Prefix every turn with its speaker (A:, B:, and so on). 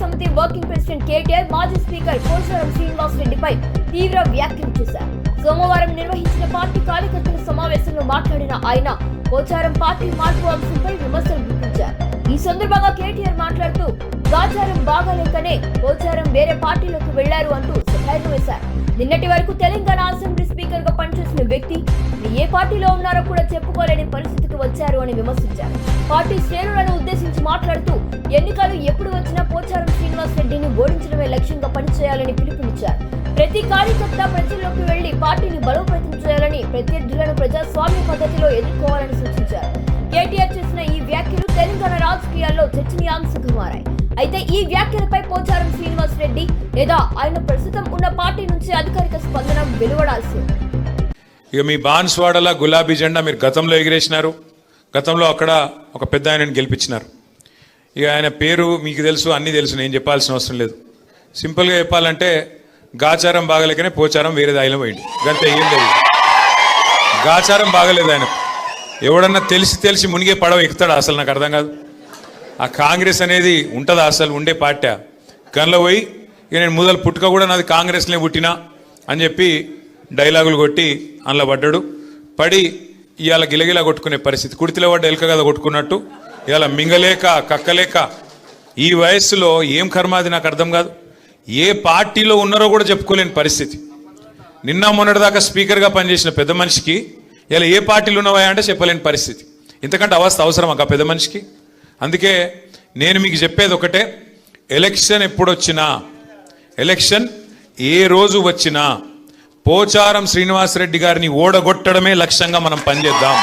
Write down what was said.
A: సమితి working president KTR మాజీ speaker Pocharam Srinivas రెడ్డిపై తీవ్ర వ్యాఖ్యలు చేశారు. సోమవారం నిర్వహించిన పార్టీ కార్యకర్తల సమావేశంలో మాట్లాడిన ఆయన పోచారం పార్టీ మార్పు అంశంపై విమర్శలు గుర్తించారు. ఈ సందర్భంగా కేటీఆర్ మాట్లాడుతూ గాచారం బాగాలేకనే పోచారం వేరే పార్టీలోకి వెళ్లారు అంటూ సెటైర్లు వేశారు. నిన్నటి వరకు తెలంగాణ అసెంబ్లీ స్పీకర్ గా పనిచేసిన వ్యక్తి ఏ పార్టీలో ఉన్నారో కూడా చెప్పుకోలేని పరిస్థితికి వచ్చారు అని విమర్శించారు. పార్టీ శ్రేణులను ఉద్దేశించి మాట్లాడుతూ ఎన్నికలు ఎప్పుడు వచ్చినా పోచారం శ్రీనివాస్ రెడ్డిని ఓడించడమే లక్ష్యంగా పనిచేయాలని పిలుపునిచ్చారు. ప్రతి కార్యకర్త ప్రజల్లోకి వెళ్లి పార్టీని బలోపేతం చేయాలని, ప్రత్యర్థులను ప్రజాస్వామ్య పద్ధతిలో ఎదుర్కోవాలని సూచించారు. కేటీఆర్ చేసిన ఈ వ్యాఖ్యలు తెలంగాణ రాజకీయాల్లో చర్చనీయాంశంగా మారాయి. అయితే ఈ వ్యాఖ్యలపై పోచారం శ్రీనివాస్ రెడ్డి లేదా ఆయన ప్రస్తుతం ఉన్న పార్టీ నుంచి అధికారిక స్పందన వెలువడాల్సి.
B: ఇక మీ బాన్స్వాడల గులాబీ జెండా మీరు గతంలో ఎగిరేసినారు. గతంలో అక్కడ ఒక పెద్ద ఆయనను గెలిపించినారు. ఇక ఆయన పేరు మీకు తెలుసు, అన్నీ తెలుసు, నేను చెప్పాల్సిన అవసరం లేదు. సింపుల్గా చెప్పాలంటే గాచారం బాగలేకనే పోచారం వేరే దాయిలో పోయింది. గంతే, ఏం లేదు. గాచారం బాగలేదు ఆయన. ఎవడన్నా తెలిసి మునిగే పడవ ఎక్కుతాడా? అసలు నాకు అర్థం కాదు. ఆ కాంగ్రెస్ అనేది ఉంటుందా? అసలు ఉండే పార్టీ గన్లో పోయి ఇక నేను మొదలు పుట్టుక కూడా నాది కాంగ్రెస్లే పుట్టినా అని చెప్పి డైలాగులు కొట్టి అందులో పడ్డాడు. పడి ఇవాళ గిలగిలా కొట్టుకునే పరిస్థితి. కుడితిలో పడ్డ ఎలక కదా కొట్టుకున్నట్టు ఇవాళ మింగలేక కక్కలేక ఈ వయస్సులో ఏం కర్మాది నాకు అర్థం కాదు. ఏ పార్టీలో ఉన్నారో కూడా చెప్పుకోలేని పరిస్థితి. నిన్న మొన్నటిదాకా స్పీకర్గా పనిచేసిన పెద్ద మనిషికి ఇలా ఏ పార్టీలు ఉన్నవా అంటే చెప్పలేని పరిస్థితి. ఇంతకంటే అవస్థ అవసరం ఆ పెద్ద మనిషికి. అందుకే నేను మీకు చెప్పేది ఒకటే, ఎలక్షన్ ఎప్పుడొచ్చినా, ఎలక్షన్ ఏ రోజు వచ్చినా పోచారం శ్రీనివాసరెడ్డి గారిని ఓడగొట్టడమే లక్ష్యంగా మనం పనిచేద్దాం.